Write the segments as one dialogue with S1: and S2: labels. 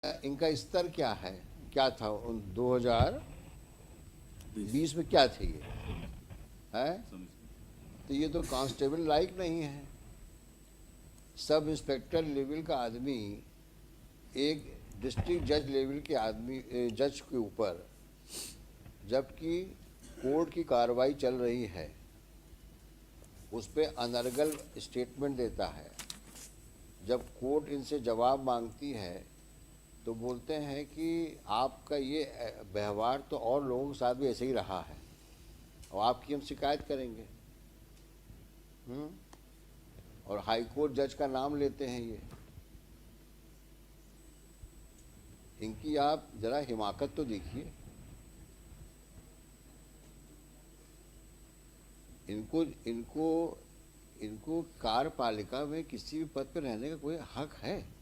S1: इनका स्तर क्या है, क्या था 2020 में, क्या थे ये है? तो ये तो कांस्टेबल लायक नहीं है। सब इंस्पेक्टर लेवल का आदमी एक डिस्ट्रिक्ट जज लेवल के आदमी जज के ऊपर, जबकि कोर्ट की कार्रवाई चल रही है, उस पर अनर्गल स्टेटमेंट देता है। जब कोर्ट इनसे जवाब मांगती है तो बोलते हैं कि आपका ये व्यवहार तो और लोगों के साथ भी ऐसे ही रहा है और आपकी हम शिकायत करेंगे। और हाई कोर्ट जज का नाम लेते हैं ये। इनकी आप जरा हिमाकत तो देखिए। इनको इनको इनको कार्यपालिका में किसी भी पद पर रहने का कोई हक है?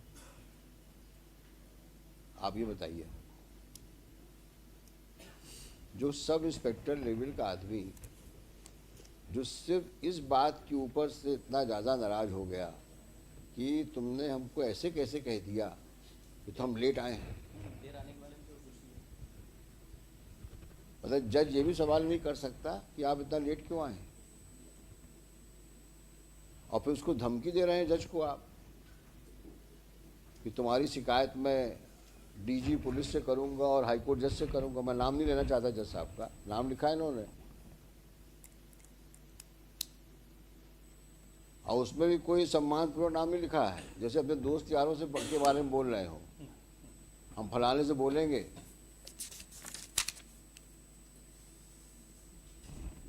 S1: आप ये बताइए। जो सब इंस्पेक्टर लेवल का आदमी, जो सिर्फ इस बात के ऊपर से इतना ज़्यादा नाराज हो गया कि तुमने हमको ऐसे कैसे कह दिया कि तो हम लेट आए हैं। मतलब जज ये भी सवाल नहीं कर सकता कि आप इतना लेट क्यों आए, और फिर उसको धमकी दे रहे हैं जज को आप कि तुम्हारी शिकायत मैं डीजी पुलिस से करूंगा और हाईकोर्ट जज से करूंगा। मैं नाम नहीं लेना चाहता जज साहब का, नाम लिखा है इन्होंने, और उसमें भी कोई सम्मानपूर्वक नाम नहीं लिखा है, जैसे अपने दोस्त यारों से के बारे में बोल रहे हो, हम फलाने से बोलेंगे।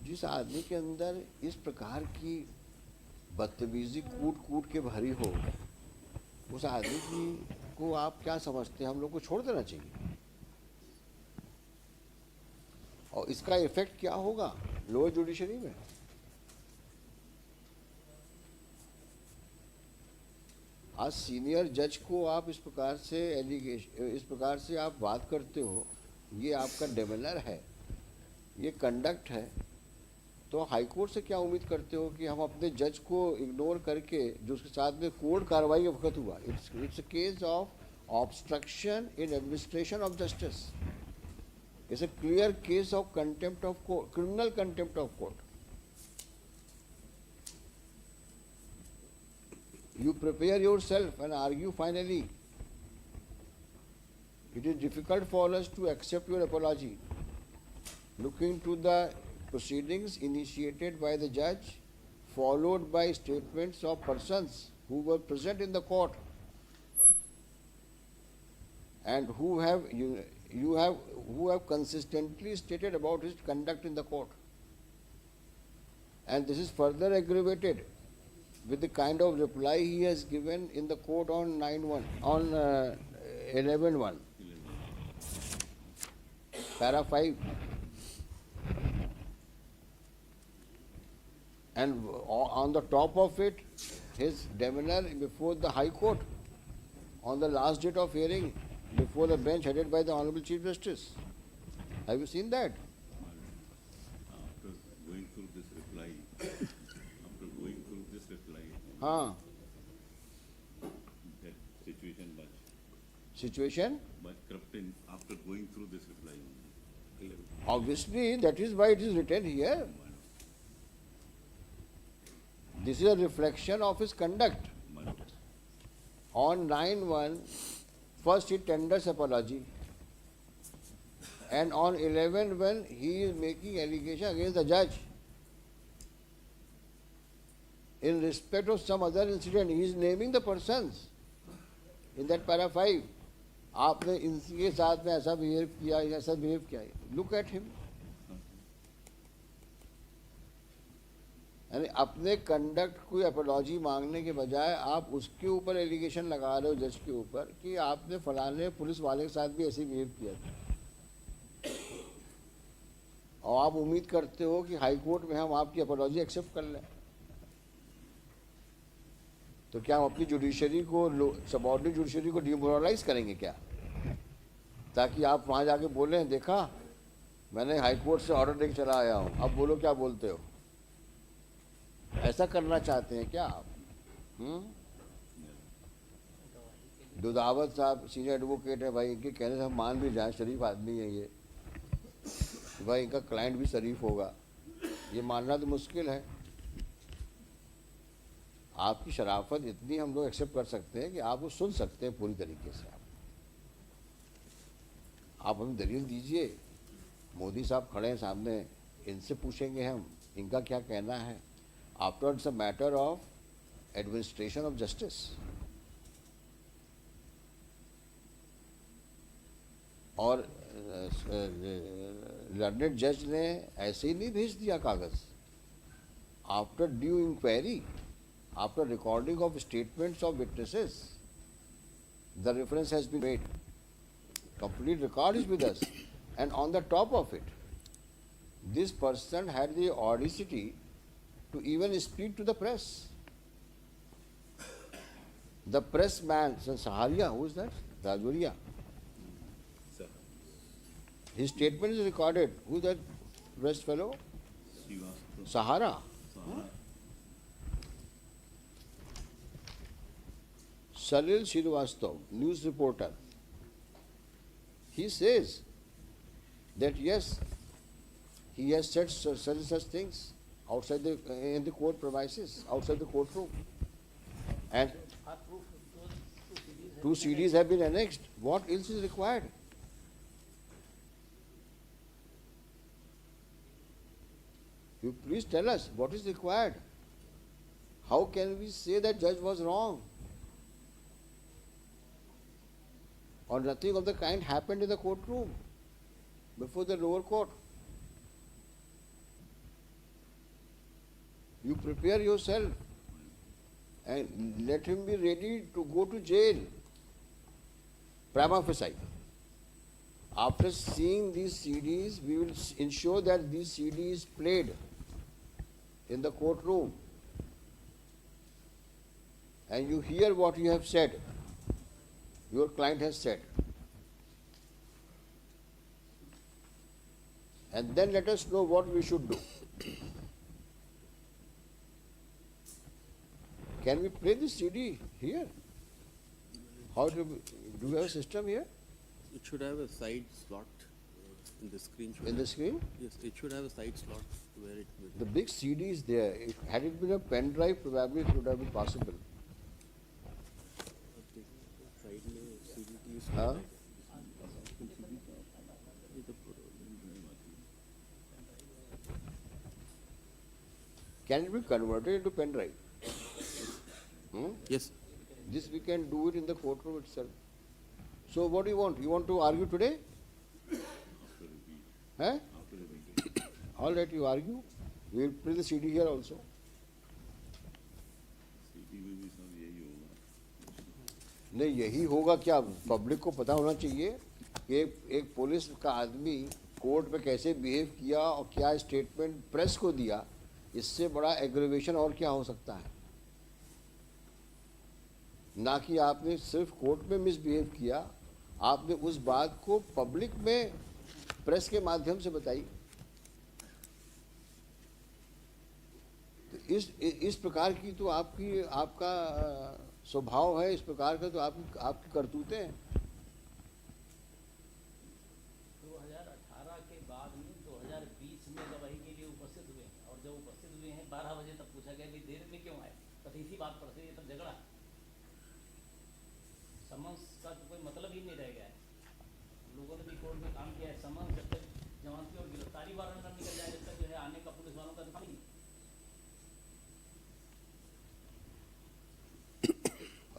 S1: जिस आदमी के अंदर इस प्रकार की बदतमीजी कूट कूट के भरी हो, उस आदमी की को आप क्या समझते हैं? हम लोग को छोड़ देना चाहिए। और इसका इफेक्ट क्या होगा लोअर जुडिशरी में? आज सीनियर जज को आप इस प्रकार से आप बात करते हो, ये आपका डेमेनर है, ये कंडक्ट है, तो हाईकोर्ट से क्या उम्मीद करते हो कि हम अपने जज को इग्नोर करके, जो उसके साथ में कोर्ट कार्रवाई के वक्त हुआ, it's a case of obstruction in administration of justice, it's a clear case of contempt of court, criminal contempt of court. You prepare yourself and argue finally. It is difficult for us to accept your apology. Look into the proceedings initiated by the judge, followed by statements of persons who were present in the court and who have consistently stated about his conduct in the court. And this is further aggravated with the kind of reply he has given in the court on 11.1, para 5. And on the top of it, his demeanor before the High Court on the last date of hearing before the bench headed by the Honorable Chief Justice. Have you seen that?
S2: After going through this reply,
S1: हाँ,
S2: that
S1: situation
S2: much corrupting after going through this reply.
S1: obviously that is why it is written here. This is a reflection of his conduct. On 9/1, first he tenders apology, and on 11/1 he is making allegation against the judge. In respect of some other incident, he is naming the persons in that para 5. आपने इनके साथ में ऐसा behave किया, ऐसा behave किया। Look at him. यानी अपने कंडक्ट को अपॉलॉजी मांगने के बजाय आप उसके ऊपर एलिगेशन लगा रहे हो जज के ऊपर कि आपने फलाने पुलिस वाले के साथ भी ऐसे बिहेव किया था, और आप उम्मीद करते हो कि हाई कोर्ट में हम आपकी अपॉलॉजी एक्सेप्ट कर लें। तो क्या हम अपनी जुडिशरी को, सबऑर्डिनेट जुडिशरी को डिमोरलाइज करेंगे क्या, ताकि आप वहाँ जाके बोलें देखा मैंने हाई कोर्ट से ऑर्डर लेके चला आया हूँ, अब बोलो क्या बोलते हो? ऐसा करना चाहते हैं क्या आप? दुधावत साहब सीनियर एडवोकेट है भाई, इनके कहने से हम मान भी जाएं, शरीफ आदमी है ये, भाई इनका क्लाइंट भी शरीफ होगा, ये मानना तो मुश्किल है। आपकी शराफत इतनी हम लोग एक्सेप्ट कर सकते हैं कि आप वो सुन सकते हैं पूरी तरीके से। आप हमें दलील दीजिए, मोदी साहब खड़े हैं सामने, इनसे पूछेंगे हम इनका क्या कहना है। After it's a matter of administration of justice. और लर्नेड जज ने ऐसे ही नहीं भेज दिया कागज। After due inquiry, after recording of statements of witnesses, the reference has been made, complete record is with us, and on the top of it, this person had the audacity to even speak to the press. The pressman, Saharia, who is that? Rajoria. His statement is recorded. Who is that press fellow? Sahara. Salil Srivastava, news reporter. He says that yes, he has said such things outside in the court premises, outside the courtroom, and two CDs have been annexed. What else is required? You please tell us what is required. How can we say that judge was wrong? Or nothing of the kind happened in the courtroom before the lower court. You prepare yourself and let him be ready to go to jail. Prima facie. After seeing these CDs, we will ensure that these CDs played in the courtroom. And you hear what you have said. Your client has said. And then let us know what we should do. Can we play this CD here? How do we have a system here?
S3: It should have a side slot in the screen.
S1: In the screen?
S3: Yes, it should have a side slot where it will.
S1: The big CD is there. Had it been a pen drive, probably it would have been possible.
S3: Side में CDT is
S1: Huh? Can it be converted into pen drive?
S3: Yes.
S1: This we can do it in the courtroom itself. So what do you want? You want to argue today? Huh? All right, you argue. We will play the CD here also. नहीं, यही होगा क्या? Public को पता होना चाहिए कि एक पुलिस का आदमी कोर्ट में कैसे बिहेव किया और क्या स्टेटमेंट प्रेस को दिया। इससे बड़ा एग्रीवेशन और क्या हो सकता है? ना कि आपने सिर्फ कोर्ट में मिसबिहेव किया, आपने उस बात को पब्लिक में प्रेस के माध्यम से बताई। तो इस प्रकार की तो आपका स्वभाव है, इस प्रकार का तो आपकी करतूतें हैं।
S4: 2018 के बाद में 2020 में गवाही के लिए उपस्थित हुए हैं, और जब उपस्थित हुए हैं 12 बजे तब पूछा गया कि देर में क्यों आए, बस इसी बात पर से ये तब झगड़ा। समन्स का तो कोई मतलब ही नहीं रह गया है। लोगों ने भी कोर्ट में काम किया है, समन्स जब तक जमानती और गिरफ्तारी वारंट न निकल जाए, जब तक जो है आने का पुलिस वालों का तो नहीं।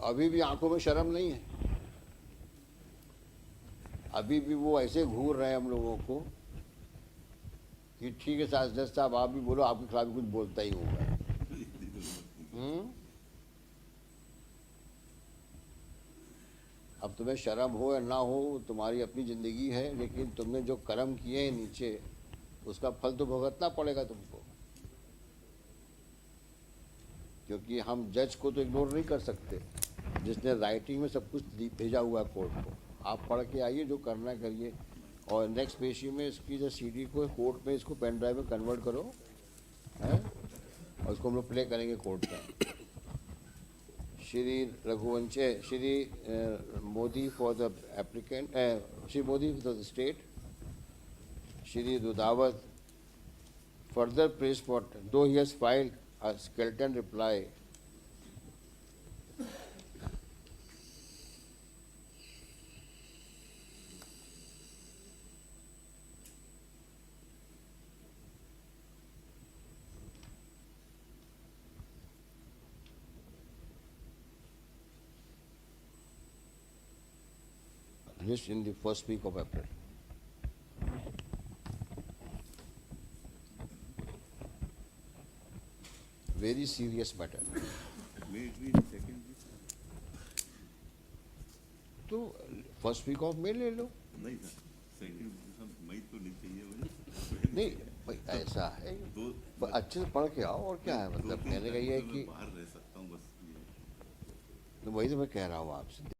S1: अभी भी आंखों में शर्म नहीं है, अभी भी वो ऐसे घूर रहे हैं हम लोगों को कि ठीक है जज साहब आप भी बोलो, आपके खिलाफ भी कुछ बोलता ही होगा। अब तुम्हें शर्म हो या ना हो, तुम्हारी अपनी जिंदगी है, लेकिन तुमने जो कर्म किए हैं नीचे, उसका फल तो भुगतना पड़ेगा तुमको। क्योंकि हम जज को तो इग्नोर नहीं कर सकते, जिसने राइटिंग में सब कुछ भेजा हुआ है कोर्ट को। आप पढ़ के आइए, जो करना करिए, और नेक्स्ट पेशी में इसकी जो सीडी को कोर्ट में इसको पेन ड्राइव में कन्वर्ट करो, हैं, और उसको हम लोग प्ले करेंगे कोर्ट में। Shri Raghuvanshi, Shri Modi for the applicant, Shri Modi for the state, Shri Dudawat further praised for, though he has filed a skeleton reply, this in the first week of April. Very serious matter.
S2: May it be in second week?
S1: तो first week of May ले लो.
S2: नहीं sir, second मई तो नहीं चाहिए मुझे.
S1: नहीं भाई ऐसा है,
S2: दो
S1: अच्छे से पढ़ के आओ और क्या है, मतलब मैंने कहा ये है कि
S2: बाहर रह सकता हूँ बस ये.
S1: तो वही तो मैं कह रहा हूँ आपसे.